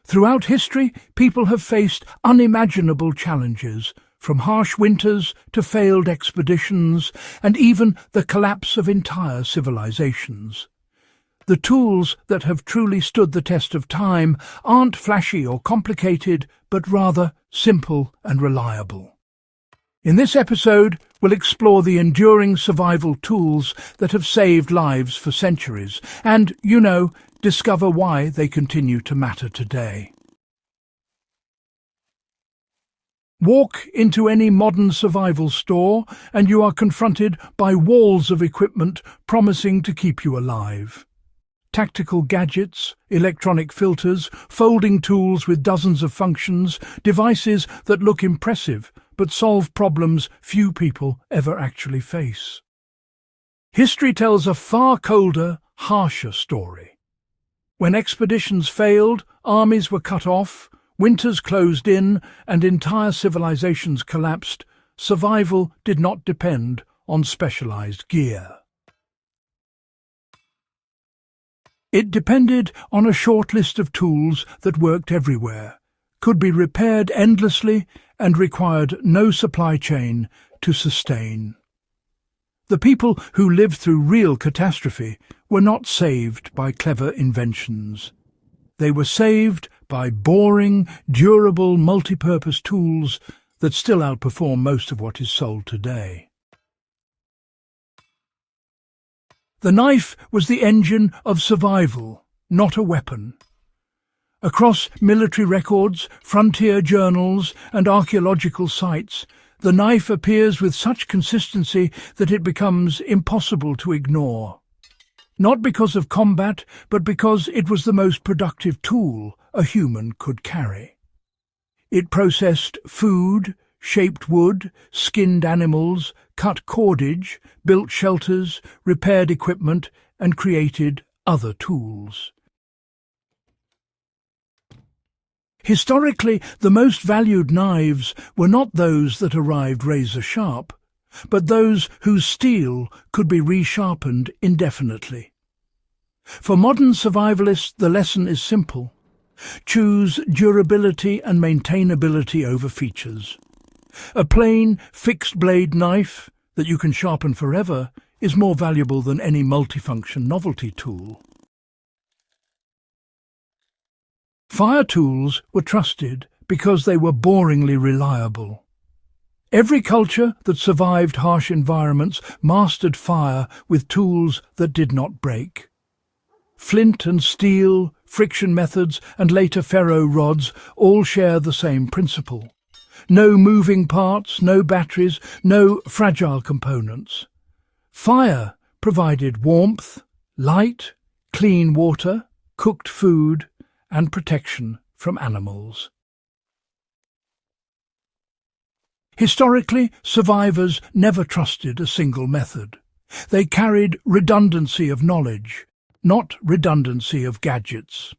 Throughout history, people have faced unimaginable challenges, from harsh winters to failed expeditions, and even the collapse of entire civilizations. The tools that have truly stood the test of time aren't flashy or complicated, but rather simple and reliable. In this episode, we'll explore the enduring survival tools that have saved lives for centuries and, discover why they continue to matter today. Walk into any modern survival store and you are confronted by walls of equipment promising to keep you alive. Tactical gadgets, electronic filters, folding tools with dozens of functions, devices that look impressive but solve problems few people ever actually face. History tells a far colder, harsher story. When expeditions failed, armies were cut off, winters closed in, and entire civilizations collapsed, survival did not depend on specialized gear. It depended on a short list of tools that worked everywhere, could be repaired endlessly, and required no supply chain to sustain. The people who lived through real catastrophe were not saved by clever inventions. They were saved by boring, durable, multi-purpose tools that still outperform most of what is sold today. The knife was the engine of survival, not a weapon. Across military records, frontier journals, and archaeological sites, the knife appears with such consistency that it becomes impossible to ignore. Not because of combat, but because it was the most productive tool a human could carry. It processed food, shaped wood, skinned animals, cut cordage, built shelters, repaired equipment, and created other tools. Historically, the most valued knives were not those that arrived razor-sharp, but those whose steel could be resharpened indefinitely. For modern survivalists, the lesson is simple. Choose durability and maintainability over features. A plain, fixed-blade knife that you can sharpen forever is more valuable than any multifunction novelty tool. Fire tools were trusted because they were boringly reliable. Every culture that survived harsh environments mastered fire with tools that did not break. Flint and steel, friction methods, and later ferro rods all share the same principle. No moving parts, no batteries, no fragile components. Fire provided warmth, light, clean water, cooked food, and protection from animals. Historically, survivors never trusted a single method. They carried redundancy of knowledge, not redundancy of gadgets.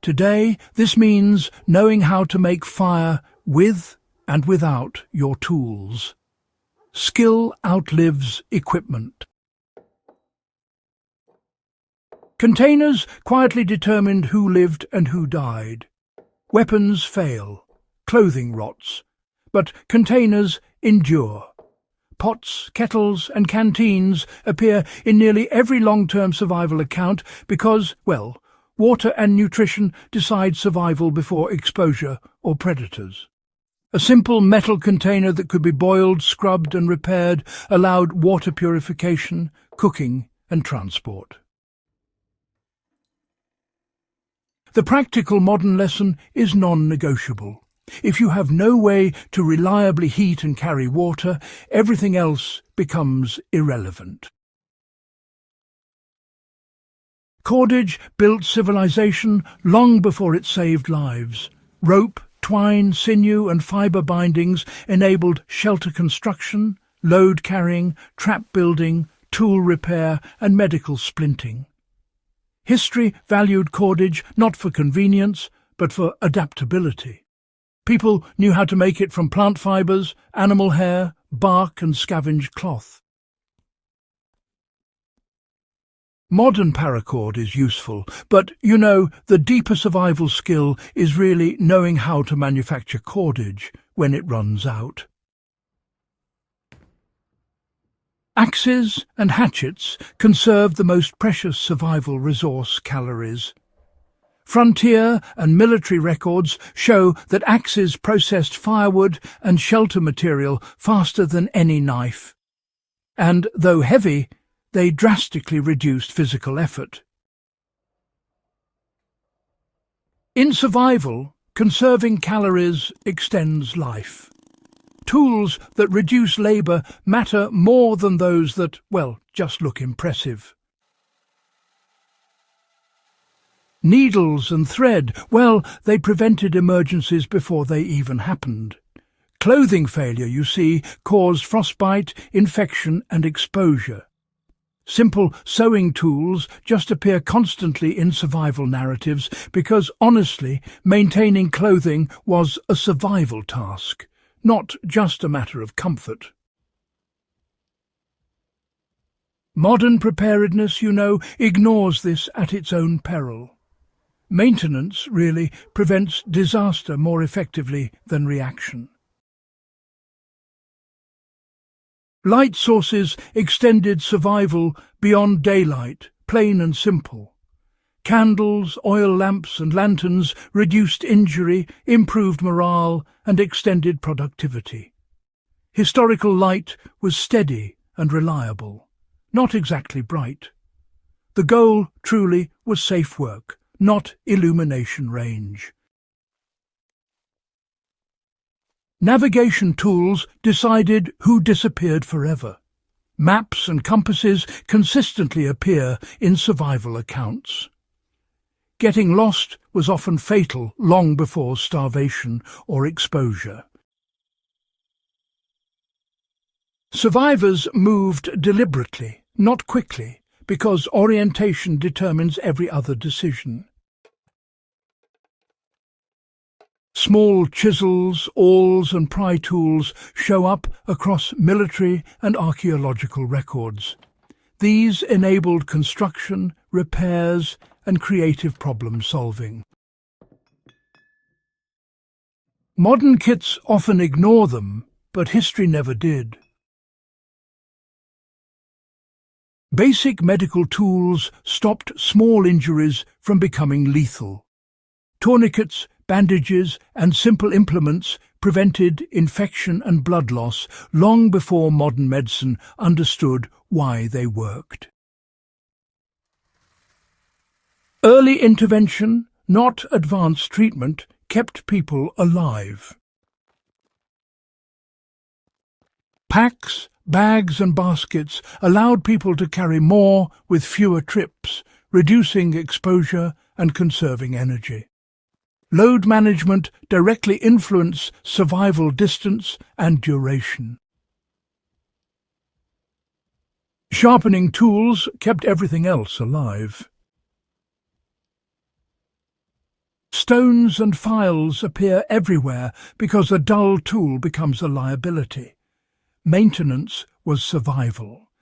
Today, this means knowing how to make fire with and without your tools. Skill outlives equipment. Containers quietly determined who lived and who died. Weapons fail, clothing rots, but containers endure. Pots, kettles, and canteens appear in nearly every long-term survival account because, water and nutrition decide survival before exposure or predators. A simple metal container that could be boiled, scrubbed, and repaired allowed water purification, cooking, and transport. The practical modern lesson is non-negotiable. If you have no way to reliably heat and carry water, everything else becomes irrelevant. Cordage built civilization long before it saved lives. Rope, twine, sinew, and fibre bindings enabled shelter construction, load carrying, trap building, tool repair, and medical splinting. History valued cordage not for convenience, but for adaptability. People knew how to make it from plant fibres, animal hair, bark, and scavenged cloth. Modern paracord is useful, but, the deeper survival skill is really knowing how to manufacture cordage when it runs out. Axes and hatchets conserve the most precious survival resource, calories. Frontier and military records show that axes processed firewood and shelter material faster than any knife. And, though heavy, they drastically reduced physical effort. In survival, conserving calories extends life. Tools that reduce labour matter more than those that, just look impressive. Needles and thread, they prevented emergencies before they even happened. Clothing failure, you see, caused frostbite, infection and exposure. Simple sewing tools just appear constantly in survival narratives because, honestly, maintaining clothing was a survival task, not just a matter of comfort. Modern preparedness, ignores this at its own peril. Maintenance, really, prevents disaster more effectively than reaction. Light sources extended survival beyond daylight, plain and simple. Candles, oil lamps and lanterns reduced injury, improved morale and extended productivity. Historical light was steady and reliable, not exactly bright. The goal, truly, was safe work, not illumination range. Navigation tools decided who disappeared forever. Maps and compasses consistently appear in survival accounts. Getting lost was often fatal long before starvation or exposure. Survivors moved deliberately, not quickly, because orientation determines every other decision. Small chisels, awls and pry tools show up across military and archaeological records. These enabled construction, repairs and creative problem-solving. Modern kits often ignore them, but history never did. Basic medical tools stopped small injuries from becoming lethal. Tourniquets, bandages and simple implements prevented infection and blood loss long before modern medicine understood why they worked. Early intervention, not advanced treatment, kept people alive. Packs, bags and baskets allowed people to carry more with fewer trips, reducing exposure and conserving energy. Load management directly influenced survival distance and duration. Sharpening tools kept everything else alive. Stones and files appear everywhere because a dull tool becomes a liability. Maintenance was survival.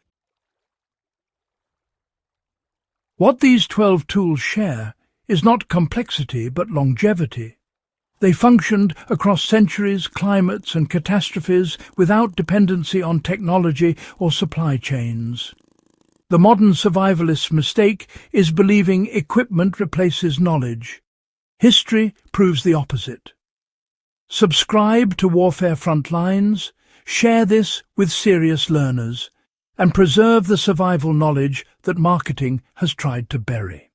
What these 12 tools share is not complexity but longevity. They functioned across centuries, climates and catastrophes without dependency on technology or supply chains. The modern survivalist's mistake is believing equipment replaces knowledge. History proves the opposite. Subscribe to Warfare Frontlines, share this with serious learners, and preserve the survival knowledge that marketing has tried to bury.